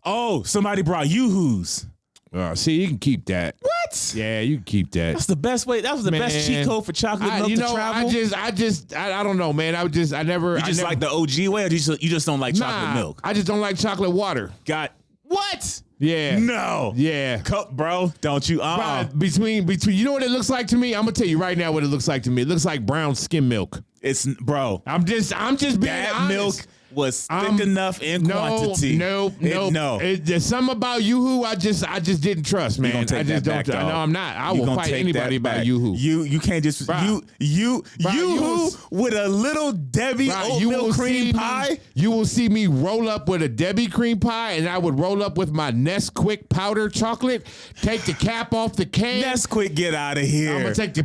Oh, somebody brought Yoo-Hoos. See, you can keep that. What? Yeah, you can keep that. That's the best way. That was the best cheat code for chocolate milk to travel. I don't know, man. I never. You just like the OG way, or you just don't like chocolate milk? I just don't like chocolate water. What? Yeah. No. Yeah. Bro, don't you? Between, you know what it looks like to me? I'm gonna tell you right now what it looks like to me. It looks like brown skim milk. I'm just being that honest. Milk was thick enough in quantity. No. There's something about Yoo-Hoo I just didn't trust, man. I just don't. No, I'm not. I will fight anybody about Yoo-Hoo. You can't just Yoo-Hoo with a little Debbie oatmeal cream pie. You will see me roll up with a Debbie cream pie, and I would roll up with my Nesquik powder chocolate. Take the cap off the can. Nesquik, get out of here. I'm gonna take the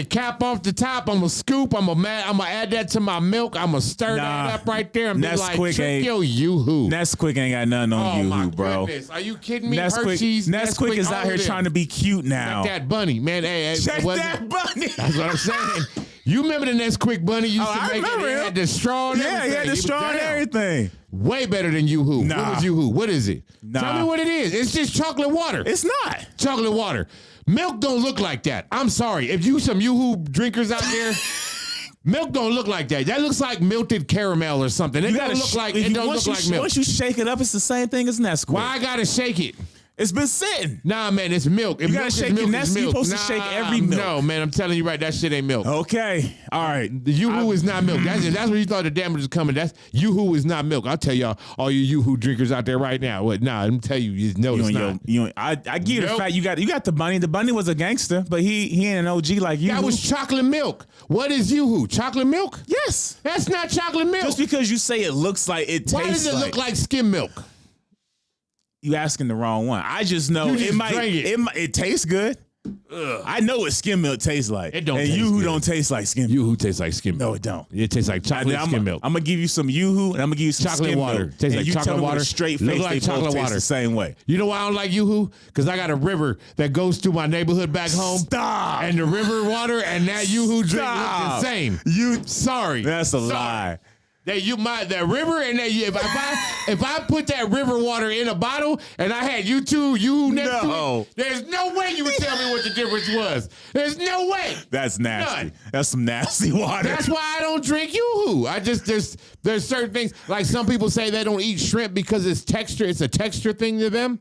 cap off the top. I'm gonna scoop. I'm gonna add that to my milk. I'm gonna stir that up right there. Nesquik ain't Yoo-Hoo. Nesquik ain't got nothing on Yoo-Hoo, bro. Goodness. Are you kidding me? Nesquik is out here trying to be cute now. Check that bunny, man. Check that bunny. That's what I'm saying. You remember the Nesquik bunny used to make it? It had the straw and everything. Yeah, he had the straw and everything. Way better than Yoo-Hoo. Nah. What is Yoo-Hoo? What is it? Nah. Tell me what it is. It's just chocolate water. It's not. Chocolate water. Milk don't look like that. I'm sorry. If you some Yoo-Hoo drinkers out there, milk don't look like that. That looks like melted caramel or something. It don't look like milk. Once you shake it up, it's the same thing as Nesquik. Why I gotta shake it? It's been sitting. Nah, man, it's milk. You gotta shake your Nesquik. You're supposed to shake every milk. No, man, I'm telling you right, that shit ain't milk. Okay, all right. The Yoo-Hoo is not milk. That's where you thought the damage was coming. That's Yoo-Hoo is not milk. I'll tell y'all, all you Yoo-Hoo drinkers out there right now. What? Nah, I'm tell you, no, it's not. I give you the fact you got the bunny. The bunny was a gangster, but he ain't an OG like you. That was chocolate milk. What is Yoo-Hoo? Chocolate milk? Yes. That's not chocolate milk. Just because you say it looks like it tastes like. Why does it look like skim milk? You asking the wrong one. I just know it tastes good. Ugh. I know what skim milk tastes like. It don't. And Yoo-Hoo don't taste like skim milk. Yoo-Hoo tastes like skim milk. No, it don't. It tastes like chocolate skim milk. I'm gonna give you some Yoo-Hoo and I'm gonna give you some chocolate skim water. Milk. Tastes like chocolate water. Straight face. Look like chocolate water. The same way. You know why I don't like Yoo-Hoo? Because I got a river that goes through my neighborhood back home. Stop. And the river water and that Yoo-Hoo drink look the same. Sorry. That's a lie. That river and that if I put that river water in a bottle and I had Yoo-Hoo next to it, there's no way you would tell me what the difference was. There's no way. That's nasty. None. That's some nasty water. That's why I don't drink Yoo-Hoo. There's certain things, like some people say they don't eat shrimp because it's a texture thing to them.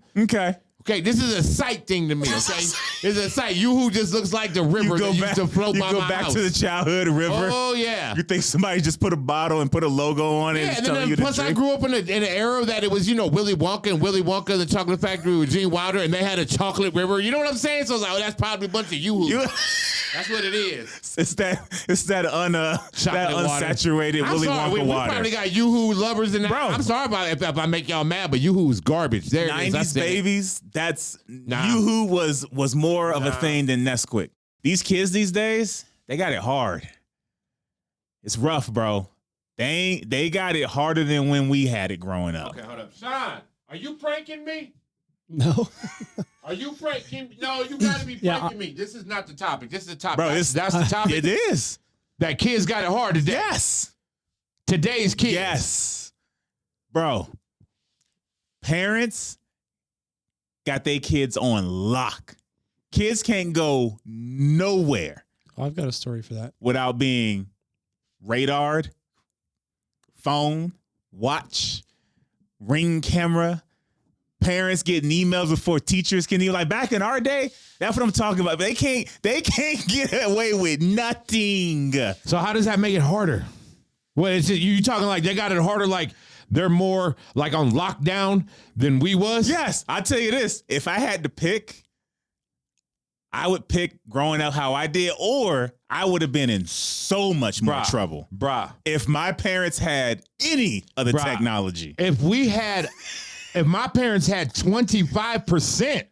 Okay, this is a sight thing to me, okay? It's a sight. Yoo-Hoo just looks like the river that used to float by my house. You go back to the childhood river. Oh, yeah. You think somebody just put a bottle and put a logo on it and telling you to drink? Plus, I grew up in an era that it was, Willy Wonka and Willy Wonka, the Chocolate Factory with Gene Wilder, and they had a chocolate river. You know what I'm saying? So I was like, that's probably a bunch of Yoo-Hoo. That's what it is. It's that unsaturated Willy Wonka water. We probably got Yoo-Hoo lovers in that. Bro. I'm sorry about it if I make y'all mad, but Yoo-Hoo is garbage. There 90s babies. Yoo-Hoo was more of a thing than Nesquik. These kids these days, they got it hard. It's rough, bro. They got it harder than when we had it growing up. Okay, hold up. Sean, are you pranking me? No. Are you pranking? No, you got to be pranking me. This is not the topic. This is the topic. Bro, that's the topic. It is. That kids got it hard today. Yes. Today's kids. Yes. Bro, parents got their kids on lock. Kids can't go nowhere. Oh, I've got a story for that. Without being radared, phone, watch, ring camera, parents getting emails before teachers can even, like back in our day, that's what I'm talking about. They can't get away with nothing. So how does that make it harder? What is it? You talking like they got it harder, like they're more like on lockdown than we was? Yes. I'll tell you this. If I had to pick, I would pick growing up how I did, or I would have been in so much more trouble. If my parents had any of the technology. If my parents had 25%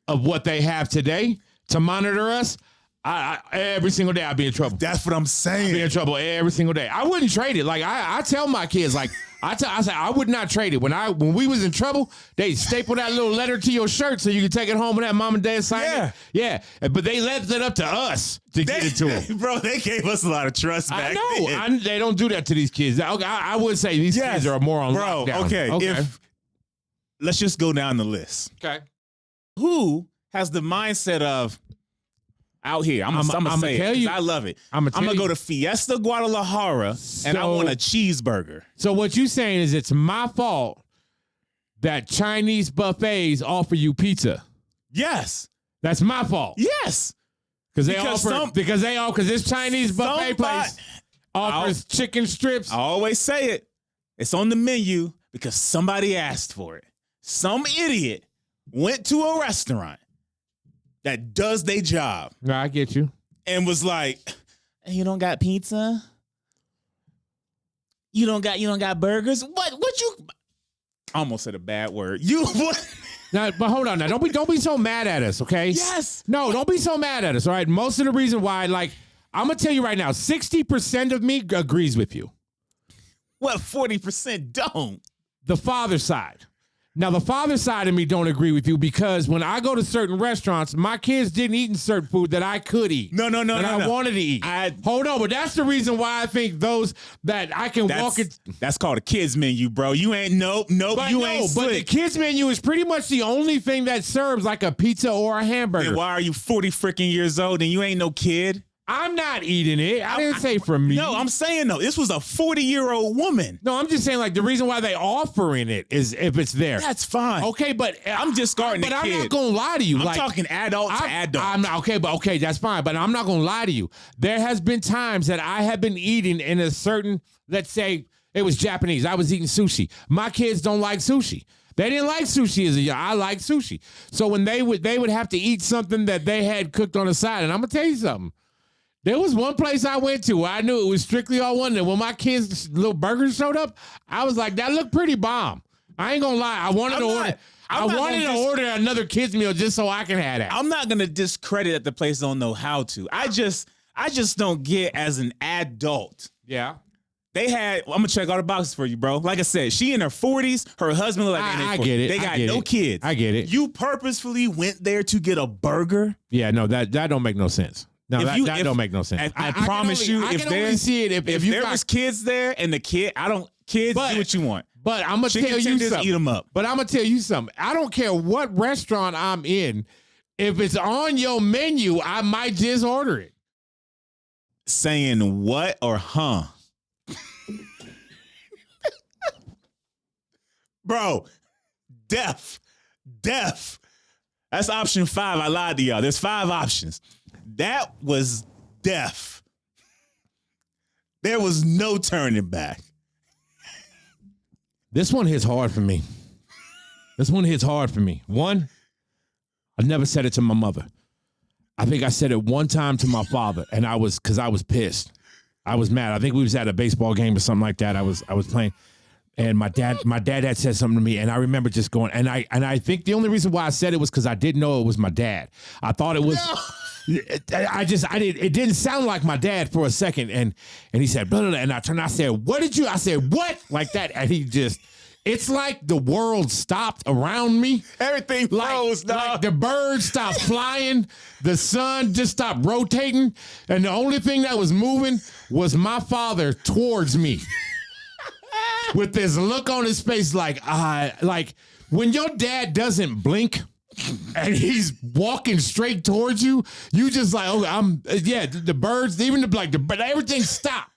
of what they have today to monitor us, I every single day I'd be in trouble. That's what I'm saying. I'd be in trouble every single day. I wouldn't trade it. Like I tell my kids, like I say I would not trade it. When we was in trouble, they staple that little letter to your shirt so you can take it home and have mom and dad sign it. Yeah. But they left it up to us to get it to them. Bro, they gave us a lot of trust back then. They don't do that to these kids. I would say these kids are more on lockdown. Okay. let's just go down the list. Okay. Who has the mindset of out here? I'm gonna say tell it, you. I love it. I'm gonna go to Fiesta Guadalajara and I want a cheeseburger. So what you saying is it's my fault that Chinese buffets offer you pizza. Yes. That's my fault. Yes. Because this Chinese buffet place offers chicken strips. I always say it. It's on the menu because somebody asked for it. Some idiot went to a restaurant that does their job. No, I get you. And was like, hey, you don't got pizza? You don't got burgers? What you I almost said a bad word. You what? Now, but hold on now. Don't be so mad at us, okay? Yes. No, don't be so mad at us, all right? Most of the reason why, like, I'm going to tell you right now, 60% of me agrees with you. Well, 40% don't. The father side. Now, the father side of me don't agree with you because when I go to certain restaurants, my kids didn't eat certain food that I could eat. No. I wanted to eat. Hold on, but that's the reason why I think those that I can walk it. That's called a kids menu, bro. You ain't nope. You ain't slick. But the kids menu is pretty much the only thing that serves like a pizza or a hamburger. And why are you 40 freaking years old and you ain't no kid? I'm not eating it. I didn't say for me. No, I'm saying though, this was a 40-year-old woman. No, I'm just saying like the reason why they offering it is if it's there. That's fine. Okay, but I'm discarding But the kid. I'm not gonna lie to you. I'm like, talking adult to adult. I'm not okay, that's fine. But I'm not gonna lie to you. There has been times that I have been eating in a certain, let's say it was Japanese. I was eating sushi. My kids don't like sushi. They didn't like sushi as a young. I like sushi. So when they would have to eat something that they had cooked on the side, and I'm gonna tell you something. There was one place I went to where I knew it was strictly all one. And when my kids' little burgers showed up, I was like, that looked pretty bomb. I ain't gonna lie. I wanted to order another kids meal just so I can have that. I'm not gonna discredit that the place don't know how to. I just don't get as an adult. Yeah. I'm gonna check all the boxes for you, bro. Like I said, she in her 40s, her husband look like I get it. They got no kids. I get it. You purposefully went there to get a burger? Yeah, no, that don't make no sense. No, that don't make no sense. I promise you, if there was kids there and the kid, do what you want. But I'm gonna tell you something. Eat them up. But I'm gonna tell you something. I don't care what restaurant I'm in. If it's on your menu, I might just order it. Saying what or huh? Bro, deaf. That's option 5. I lied to y'all. There's 5 options. That was deaf. There was no turning back. This one hits hard for me. One, I never said it to my mother. I think I said it one time to my father, and because I was pissed. I was mad. I think we was at a baseball game or something like that. I was playing, and my dad had said something to me, and I remember just going, and I think the only reason why I said it was because I didn't know it was my dad. I thought it was. No. It didn't sound like my dad for a second, and he said, blah, blah, blah, and I turned. I said, I said, what? Like that, and he just. It's like the world stopped around me. Everything froze, dog. Like the birds stopped flying. The sun just stopped rotating. And the only thing that was moving was my father towards me. With this look on his face like when your dad doesn't blink and he's walking straight towards you, you just like, the birds, even but everything stopped.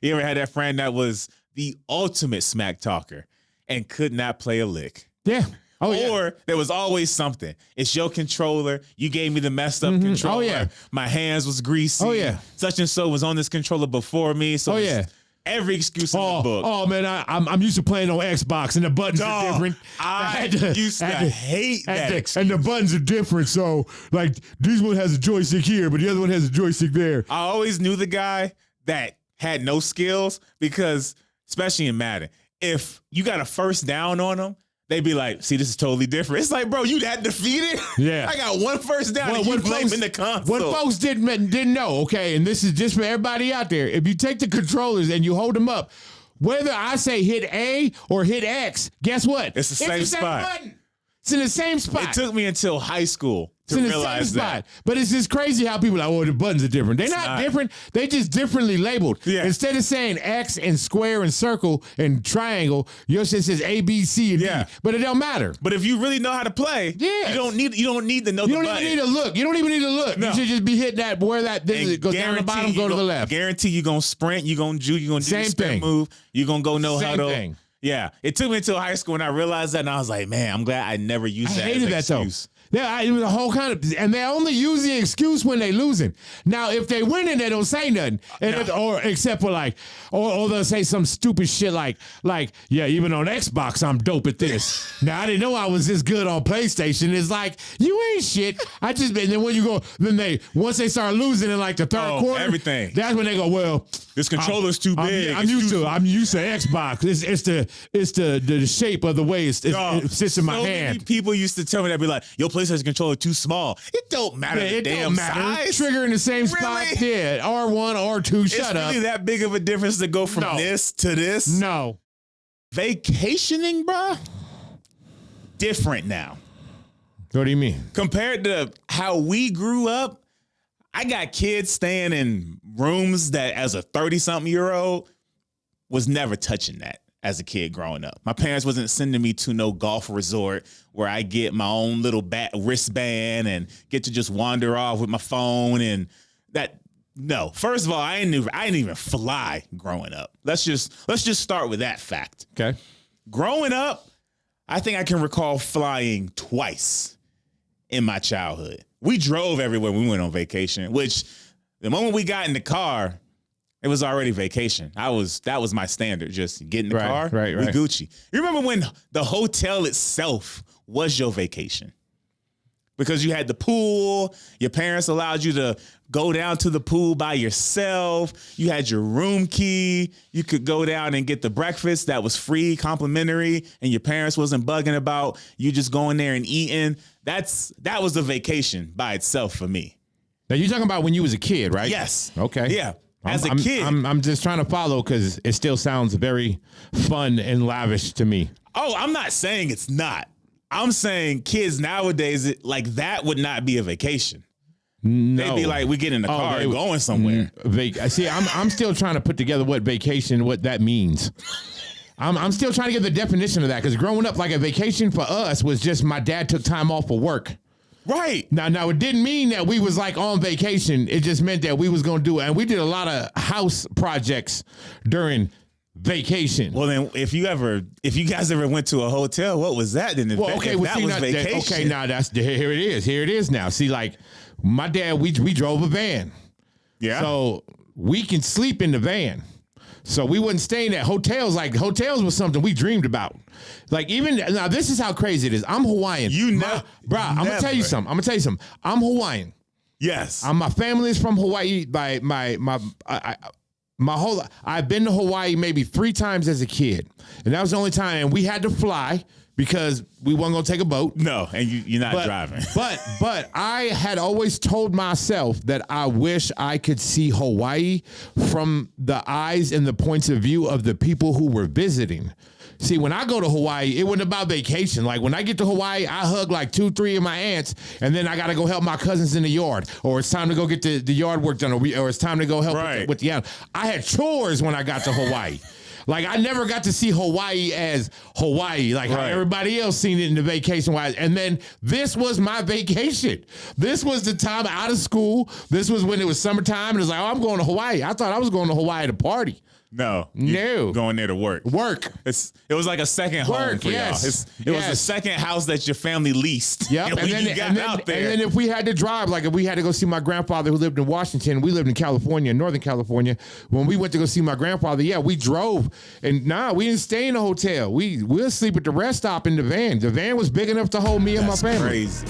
You ever had that friend that was the ultimate smack talker and could not play a lick? Yeah. Or there was always something. It's your controller. You gave me the messed up controller. Oh, yeah. My hands was greasy. Oh, yeah. Such and so was on this controller before me. So every excuse in the book. Oh, man, I'm used to playing on Xbox, and the buttons are different. I used to hate that. And the buttons are different. So, like, this one has a joystick here, but the other one has a joystick there. I always knew the guy that had no skills because, especially in Madden, if you got a first down on them, they'd be like, see, this is totally different. It's like, bro, you that defeated? Yeah. I got one first down and you blaming the console. What folks didn't know, okay, and this is just for everybody out there, if you take the controllers and you hold them up, whether I say hit A or hit X, guess what? It's the same spot. Button. It's in the same spot. It took me until high school It's in the same spot. But it's just crazy how people are like, oh, the buttons are different. They're not different. They just differently labeled. Yeah. Instead of saying X and square and circle and triangle, your shit says A, B, C, and D. But it don't matter. But if you really know how to play, you don't need to know the button. You don't even need to look. You don't even need to look. No. You should just be hitting that where that goes down the bottom, go to the left. Guarantee you're going to sprint, you're going to juke, you're going to do the spin move, you're going to go no huddle. Same thing. Yeah. It took me until high school when I realized that, and I was like, man, I'm glad I never used that. I hated that, though. Yeah, it was a whole kind of, and they only use the excuse when they losing. Now, if they winning, they don't say nothing, or except for like, or they'll say some stupid shit like, yeah, even on Xbox, I'm dope at this. Now, I didn't know I was this good on PlayStation. It's like, you ain't shit. And then when you go, once they start losing in like the third quarter, everything. That's when they go, well, this controller's too big. I'm used to Xbox. It's the shape of the way it sits in my hand. Many people used to tell me that, be like, your PlayStation controller too small. It don't matter. Yeah, it damn don't matter. Size. Trigger in the same spot. Yeah, R1, R2. Shut up. It's really that big of a difference to go from this to this? No. Vacationing, bro. Different now. What do you mean? Compared to how we grew up, I got kids staying in rooms that, as a 30-something-year-old, was never touching that as a kid growing up. My parents wasn't sending me to no golf resort where I get my own little wristband and get to just wander off with my phone and that. No, first of all, I didn't even fly growing up. Let's just start with that fact. Okay. Growing up, I think I can recall flying twice in my childhood. We drove everywhere we went on vacation, which the moment we got in the car, it was already vacation. That was my standard. Just get in the car, we Gucci. You remember when the hotel itself was your vacation? Because you had the pool, your parents allowed you to go down to the pool by yourself. You had your room key. You could go down and get the breakfast that was free, complimentary, and your parents wasn't bugging about you just going there and eating. That was a vacation by itself for me. Now you're talking about when you was a kid, right? Yes. Okay. Yeah. As a kid. I'm just trying to follow because it still sounds very fun and lavish to me. Oh, I'm not saying it's not. I'm saying kids nowadays, like that would not be a vacation. No. They'd be like, we get in the car and going somewhere. See, I'm still trying to put together what that means. I'm still trying to get the definition of that because growing up, like a vacation for us was just my dad took time off for work. Right. Now it didn't mean that we was like on vacation. It just meant that we was going to do it. And we did a lot of house projects during vacation. Well, then if you guys ever went to a hotel, what was that then? Well, okay, that was vacation. Okay, now here it is. Here it is now. See, like my dad, we drove a van. Yeah. So we can sleep in the van. So we wasn't staying at hotels. Like hotels was something we dreamed about. Like even now, this is how crazy it is. I'm Hawaiian. Bro. I'm gonna tell you something. I'm Hawaiian. Yes. My family is from Hawaii. I've been to Hawaii maybe 3 times as a kid, and that was the only time. And we had to fly because we weren't gonna take a boat. No, and you're not driving. But I had always told myself that I wish I could see Hawaii from the eyes and the points of view of the people who were visiting. See, when I go to Hawaii, it wasn't about vacation. Like when I get to Hawaii, I hug like 2-3 of my aunts, and then I got to go help my cousins in the yard, or it's time to go get the yard work done, or it's time to go help with the animals. I had chores when I got to Hawaii. Like I never got to see Hawaii as Hawaii, like how everybody else seen it in the vacation wise. And then this was my vacation. This was the time out of school. This was when it was summertime, and it was like, oh, I'm going to Hawaii. I thought I was going to Hawaii to party. No. Going there to work. It was like a second home for y'all. It was the second house that your family leased. Yep. And then if we had to drive, like if we had to go see my grandfather who lived in Washington, we lived in California, Northern California. When we went to go see my grandfather, we drove. And we didn't stay in a hotel. We'll sleep at the rest stop in the van. The van was big enough to hold me and my family. Crazy.